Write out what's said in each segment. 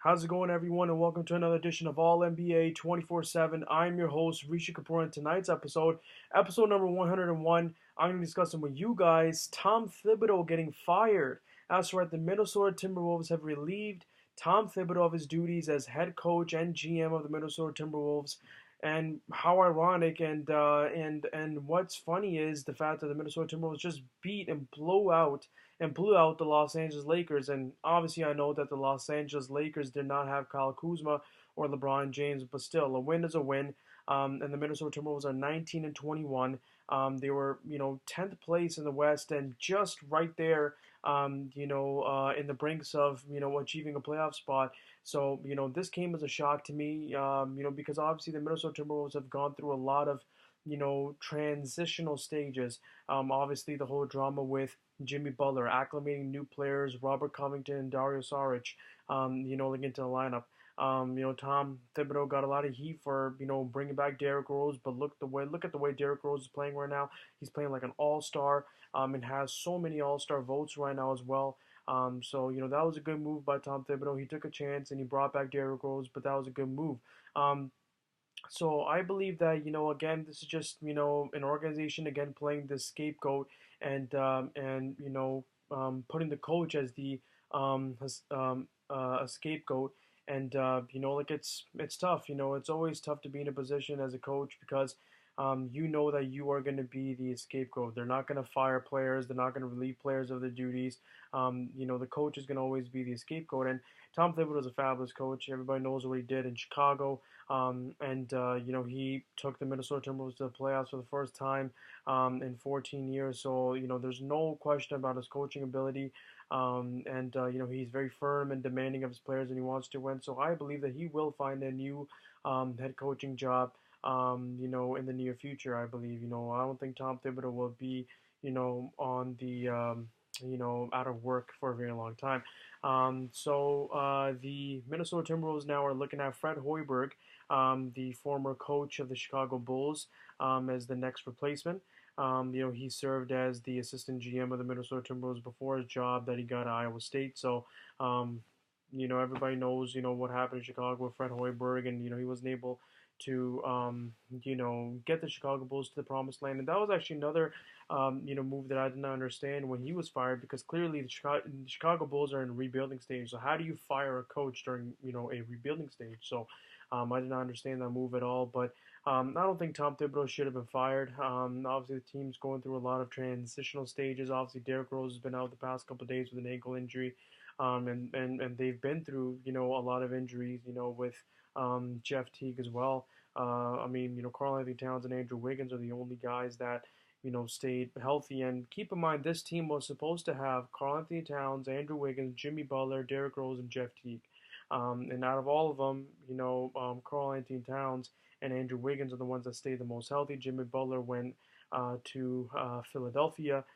How's it going, everyone, and welcome to another edition of All NBA 24/7. I'm your host, Rishi Kapoor, and tonight's episode number 101, I'm going to be discussing with you guys Tom Thibodeau getting fired. That's right, the Minnesota Timberwolves have relieved Tom Thibodeau of his duties as head coach and GM of the Minnesota Timberwolves. And how ironic and what's funny is the fact that the Minnesota Timberwolves just beat and blew out the Los Angeles Lakers. And obviously, I know that the Los Angeles Lakers did not have Kyle Kuzma or LeBron James, but still, a win is a win. And the Minnesota Timberwolves are 19 and 21. They were, 10th place in the West and just right there, in the brinks of, achieving a playoff spot. So, this came as a shock to me, because obviously the Minnesota Timberwolves have gone through a lot of, transitional stages. Obviously, the whole drama with Jimmy Butler, acclimating new players, Robert Covington and Dario Saric, like into the lineup. Tom Thibodeau got a lot of heat for, bringing back Derrick Rose, but look at the way Derrick Rose is playing right now. He's playing like an all-star, and has so many all-star votes right now as well. So that was a good move by Tom Thibodeau. He took a chance and he brought back Derrick Rose, but that was a good move. So I believe that again, this is just an organization again playing the scapegoat and putting the coach as the a scapegoat. And like it's tough. It's always tough to be in a position as a coach because you know that you are going to be the scapegoat. They're not going to fire players. They're not going to relieve players of their duties. The coach is going to always be the scapegoat. And Tom Thibodeau is a fabulous coach. Everybody knows what he did in Chicago. He took the Minnesota Timberwolves to the playoffs for the first time in 14 years. So, there's no question about his coaching ability. He's very firm and demanding of his players and he wants to win. So I believe that he will find a new head coaching job, in the near future, I believe. I don't think Tom Thibodeau will be, on the, out of work for a very long time. The Minnesota Timberwolves now are looking at Fred Hoiberg, the former coach of the Chicago Bulls, as the next replacement. He served as the assistant GM of the Minnesota Timberwolves before his job that he got at Iowa State. So, everybody knows, what happened in Chicago with Fred Hoiberg, and, he wasn't able to, get the Chicago Bulls to the promised land. And that was actually another, move that I did not understand when he was fired because clearly the Chicago Bulls are in a rebuilding stage. So how do you fire a coach during, a rebuilding stage? So I did not understand that move at all. But I don't think Tom Thibodeau should have been fired. Obviously, the team's going through a lot of transitional stages. Obviously, Derrick Rose has been out the past couple of days with an ankle injury. And they've been through, a lot of injuries, with Jeff Teague as well. Karl Anthony Towns and Andrew Wiggins are the only guys that, stayed healthy. And keep in mind, this team was supposed to have Karl Anthony Towns, Andrew Wiggins, Jimmy Butler, Derrick Rose, and Jeff Teague. And out of all of them, Karl Anthony Towns and Andrew Wiggins are the ones that stayed the most healthy. Jimmy Butler went to Philadelphia.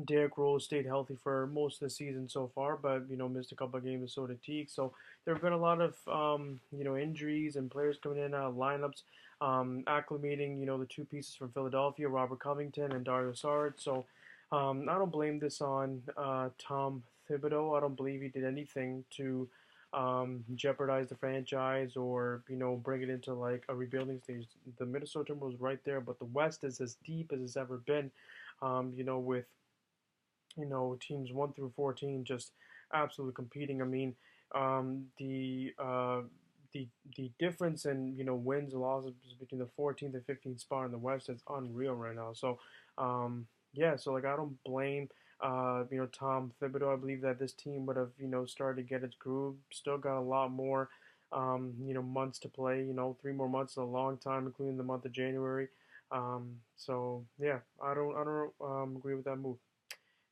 Derrick Rose stayed healthy for most of the season so far, but missed a couple of games. So did Teague. So there have been a lot of injuries and players coming in and out of lineups, acclimating the two pieces from Philadelphia, Robert Covington and Dario Saric. So I don't blame this on Tom Thibodeau. I don't believe he did anything to jeopardize the franchise or bring it into like a rebuilding stage. The Minnesota Timberwolves right there, but the West is as deep as it's ever been. With teams 1 through 14 just absolutely competing. I mean, the difference in wins and losses between the 14th and 15th spot in the West is unreal right now. So, so like I don't blame Tom Thibodeau. I believe that this team would have started to get its groove. Still got a lot more months to play. 3 more months is a long time, including the month of January. I don't agree with that move.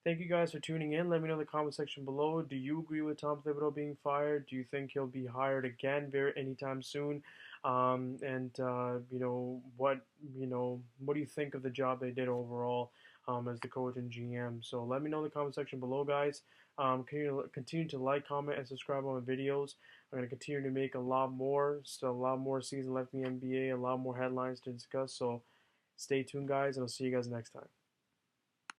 Thank you guys for tuning in. Let me know in the comment section below. Do you agree with Tom Thibodeau being fired? Do you think he'll be hired again anytime soon? What do you think of the job they did overall as the coach and GM? So let me know in the comment section below, guys. Continue to like, comment, and subscribe on my videos. I'm going to continue to make a lot more. Still a lot more season left in the NBA, a lot more headlines to discuss. So stay tuned, guys, and I'll see you guys next time.